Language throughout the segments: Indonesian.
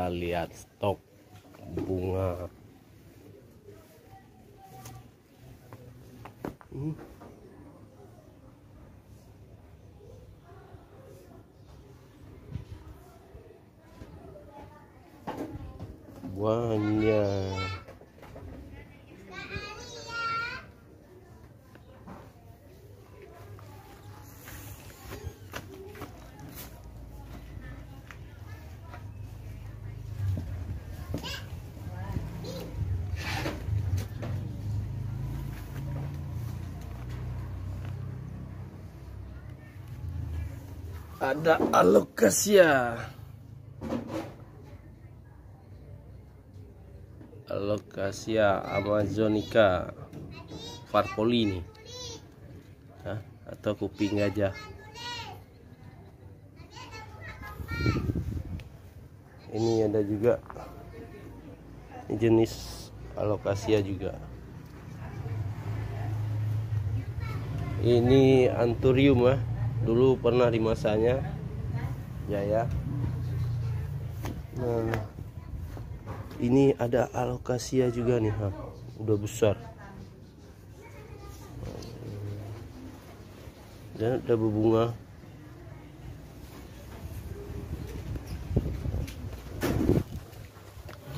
kita lihat stok bunga. Banyak. Ada alocasia. Alocasia amazonica farpolini, atau kuping gajah. Ini ada juga jenis alocasia juga. Ini anthurium ya. Dulu pernah di masanya Jaya. Nah, ini ada alocasia juga nih, udah besar. Dan udah berbunga.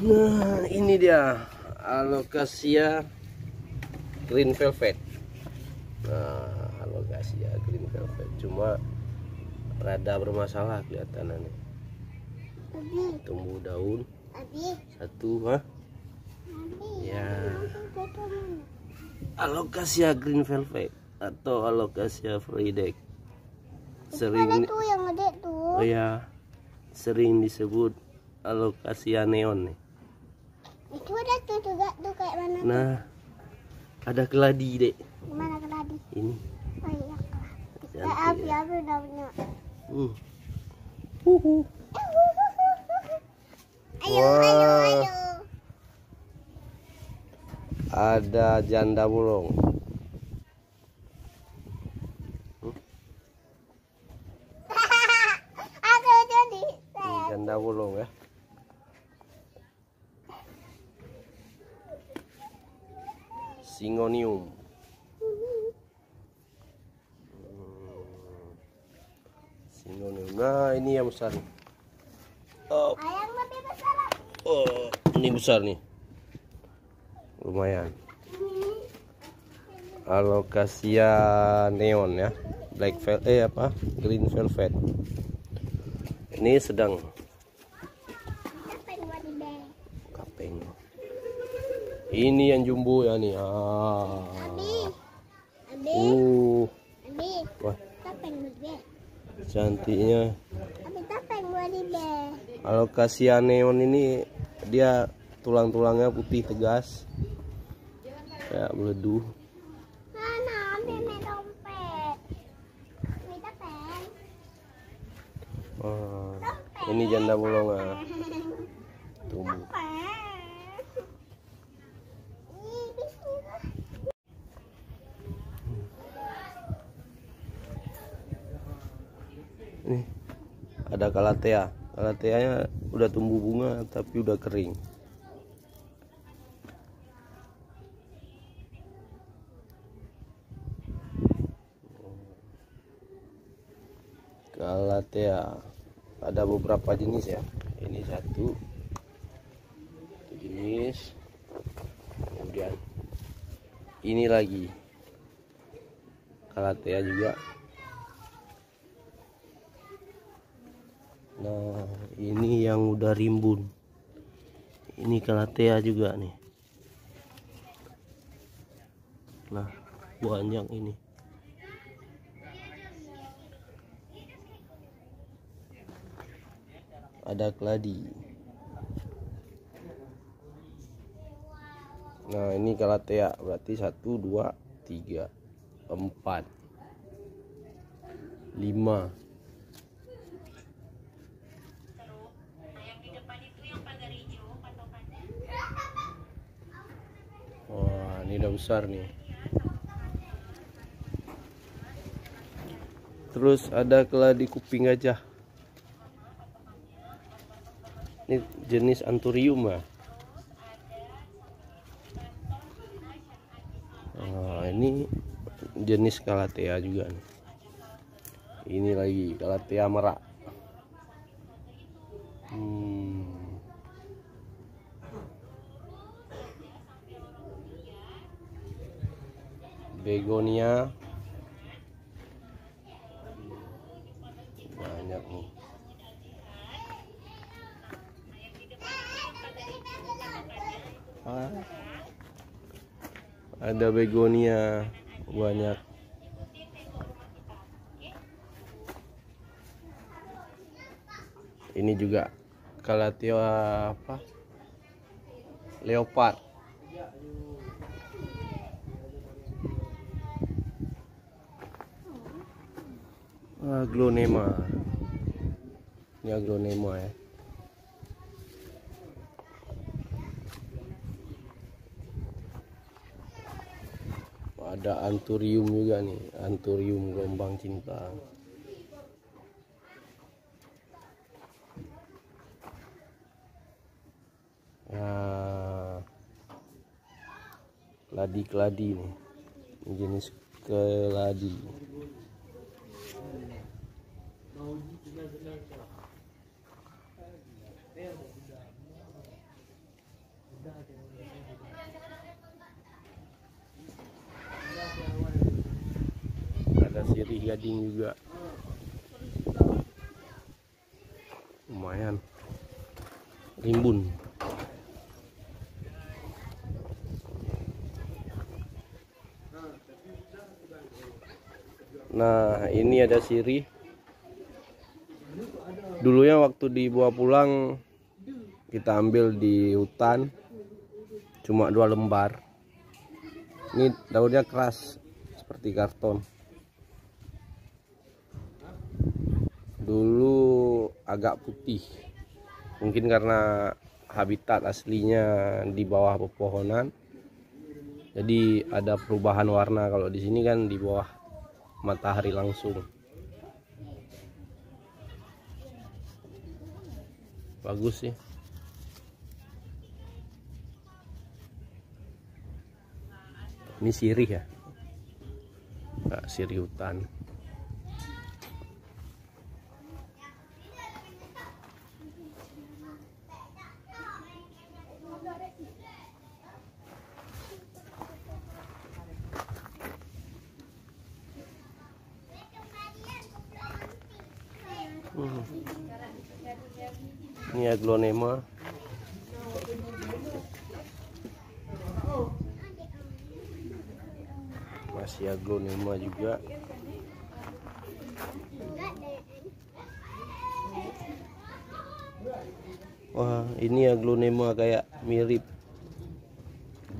Nah, ini dia alocasia green velvet. Nah, alocasia green velvet cuma rada bermasalah kelihatannya. Tumbuh daun satu, ya. Alocasia green velvet atau alocasia Friedek sering oh ya, sering disebut alocasia neon nih. Itu ada tuh juga tuh kayak mana? Nah, ada keladi, Dek. Mana keladi? Ini. Oh iya. Cantik, ya. Api udah punya. Ayo. Ada janda bolong. Aku jadi. Janda bolong ya. Syngonium. Syngonium. Nah, ini yang besar nih. Oh. Ayam lebih besar. Oh, ini besar nih. Lumayan. Alocasia neon ya. Black velvet green velvet. Ini sedang kapeng. Ini yang jumbo ya nih. Wah, cantiknya. Alocasia neon ini dia tulang-tulangnya putih tegas, kayak meledu. Ini janda bolong tumbuh. Ini ada calathea. Calatheanya udah tumbuh bunga tapi udah kering. Calathea ada beberapa jenis ya. Ini satu jenis, kemudian ini lagi Calathea juga. Nah, ini yang udah rimbun, ini Calathea juga nih. Nah, banyak ini. Ada keladi. Nah, ini Calathea berarti 1, 2, 3, 4, 5. Wah, ini udah besar nih. Terus ada keladi kuping gajah. Ini jenis anthurium ya. Nah, ini jenis calathea juga nih. Ini lagi calathea merak. Begonia banyak nih. Ada begonia banyak. Ini juga calathea apa? Leopard. Aglonema. Ini aglonema ya. Ada anthurium juga nih, anthurium gelombang cinta. Nah, keladi nih, ini jenis keladi. Ada sirih gading juga, lumayan rimbun. Nah, ini ada sirih. Dulunya waktu dibawa pulang kita ambil di hutan, cuma 2 lembar. Ini daunnya keras seperti karton. Dulu agak putih, mungkin karena habitat aslinya di bawah pepohonan, jadi ada perubahan warna. Kalau di sini kan di bawah matahari langsung. Bagus sih. Ini sirih ya, nggak sirih hutan. Ini aglonema. Masih aglonema juga. Wah, ini aglonema kayak mirip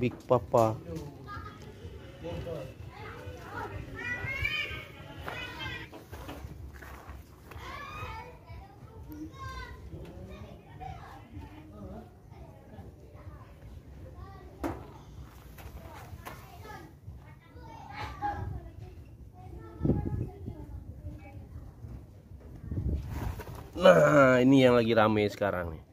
Big Papa. Nah, ini yang lagi rame sekarang nih.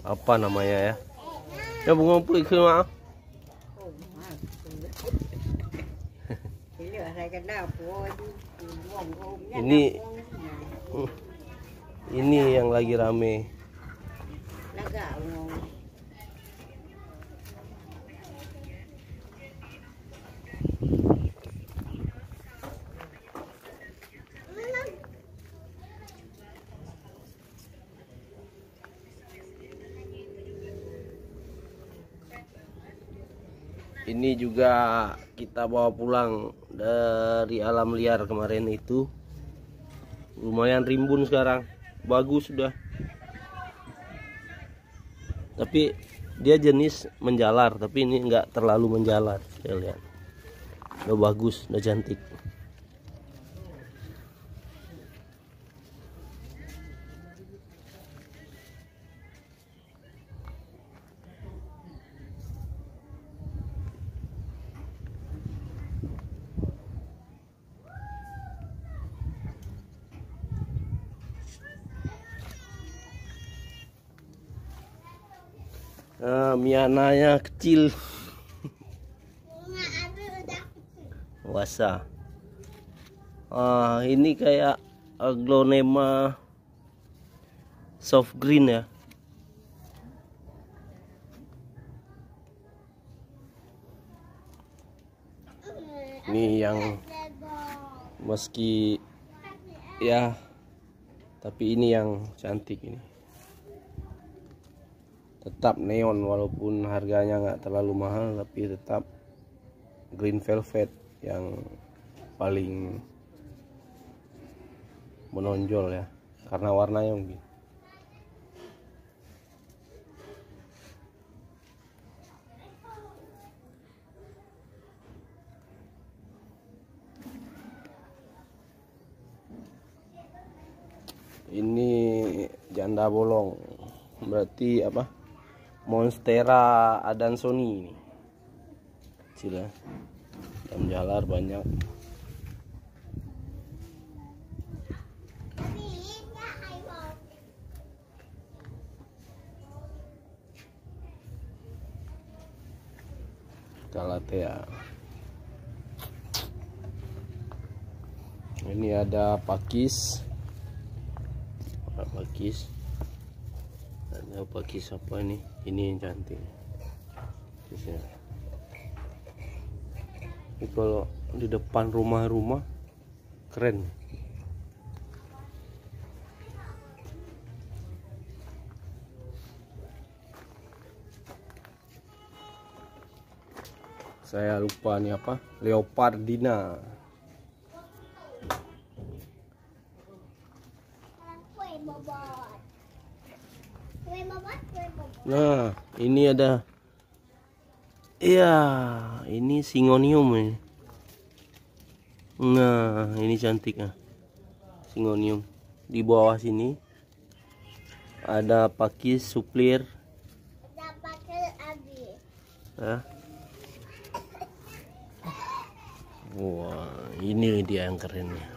Apa namanya ya? Ya bunga pulih ke mah. Ini yang lagi rame. Ini juga kita bawa pulang dari alam liar kemarin itu. Lumayan rimbun sekarang. Bagus sudah. Tapi dia jenis menjalar, tapi ini enggak terlalu menjalar. Saya lihat. Udah bagus, udah cantik. Miananya kecil. Bunga abi udah kecil. Wasa. Ini kayak aglonema soft green ya. Ini yang meski ya, tapi ini yang cantik ini. Tetap neon walaupun harganya nggak terlalu mahal, tapi tetap green velvet yang paling menonjol ya, karena warnanya mungkin. Ini janda bolong, berarti apa? Monstera adansoni ini. Kecil ya. Jam jalar banyak. Calathea. Ini ada pakis. Ada pakis apa ini? Ini yang cantik. Ini kalau di depan rumah-rumah keren. Saya lupa nih apa? Leopardina. Kue bobot. Kue bobot, kue bobot. Nah, ini ada. Iya, ini singonium ini. Nah, ini cantik ya. Singonium. Di bawah sini ada pakis suplir. Udah pakai abi. Hah? Wah, ini dia yang kerennya.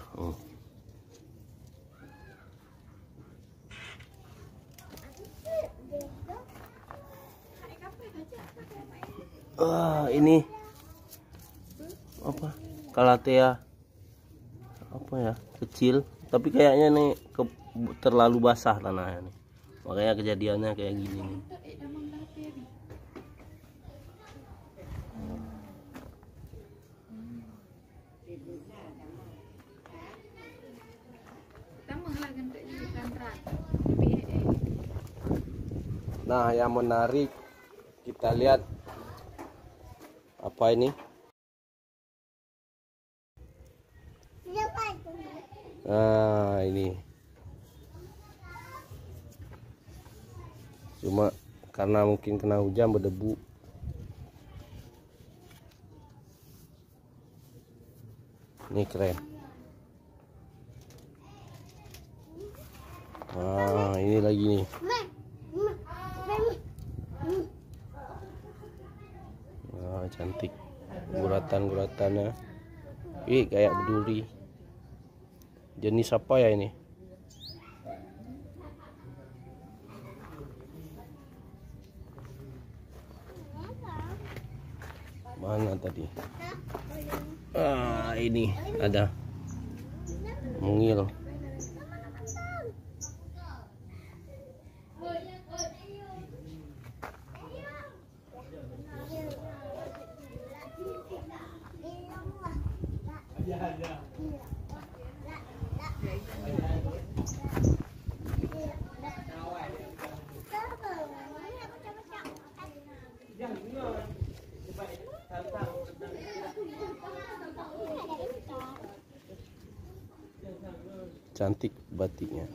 Ini apa? Calathea apa ya? Kecil, tapi kayaknya nih terlalu basah tanahnya nih. Makanya kejadiannya kayak gini nih. Nah, yang menarik kita lihat apa ini? Siapa itu? Nah, ini cuma karena mungkin kena hujan berdebu. Ini keren. Nah, ini lagi nih. Nah, cantik guratan-guratannya. Ih, kayak berduri. Jenis apa ya ini? Mana tadi? Ini ada mungil. Cantik batiknya.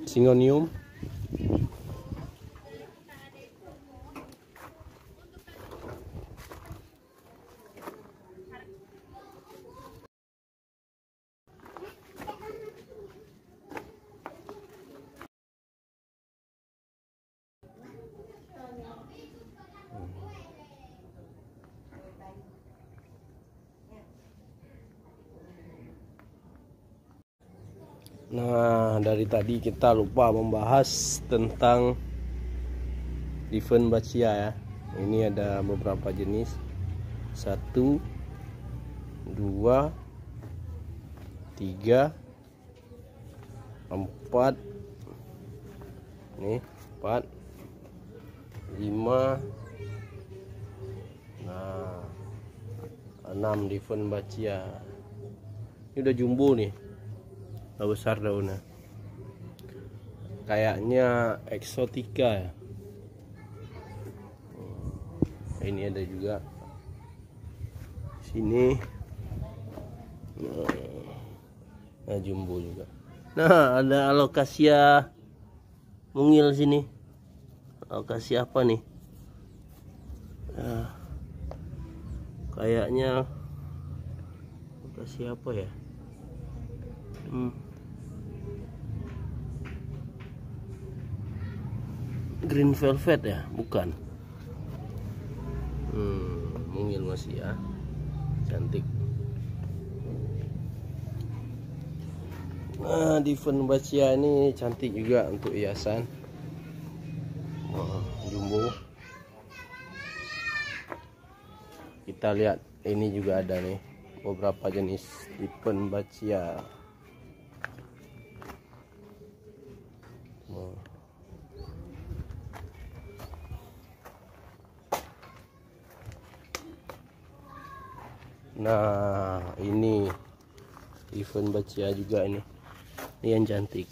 Singonium. Nah, dari tadi kita lupa membahas tentang Diefenbachia ya. Ini ada beberapa jenis. 1, 2, 3, 4. Nih, 4, 5. Nah, 6 Diefenbachia. Ini udah jumbo nih. Udah besar daunnya. Kayaknya eksotika ya. Ini ada juga sini. Nah, jumbo juga. Nah, ada alocasia mungil sini. Alocasia apa nih? Nah, kayaknya alocasia apa ya? Green velvet ya? Bukan. Mungil masih ya. Cantik. Nah, Diefenbachia ini cantik juga untuk hiasan. Jumbo. Kita lihat ini juga ada nih beberapa jenis Diefenbachia. Nah, ini Diefenbachia juga ini. Ini yang cantik.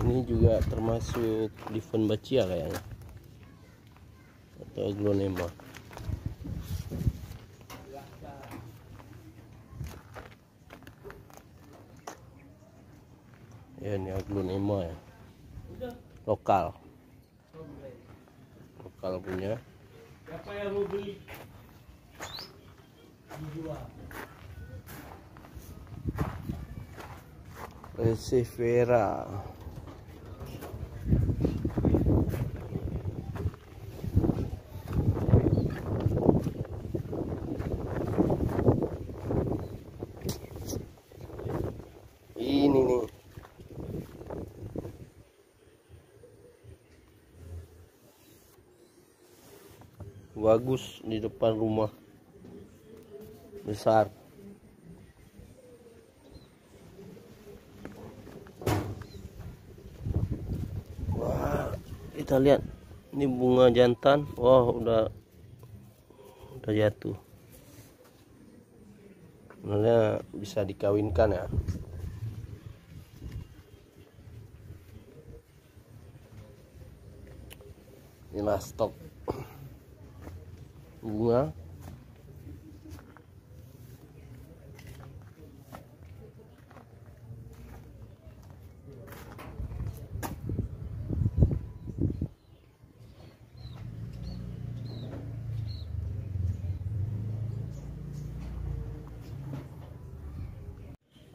Ini juga termasuk Diefenbachia kayaknya, atau Aglonema. Ya, ini Aglonema ya, lokal punya. Siapa yang mau beli? Dijual. Persevera. Ini nih. Bagus di depan rumah. Besar. Wah, kita lihat ini bunga jantan. Wah, udah jatuh. Sebenarnya bisa dikawinkan ya. Inilah stok bunga.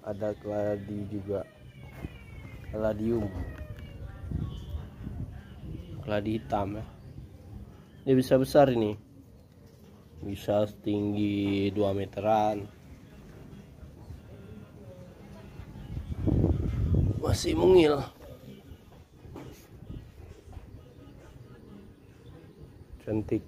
Ada keladi juga, keladium, keladi hitam ya. Ini bisa besar ini, bisa setinggi 2 meteran. Masih mungil. Cantik.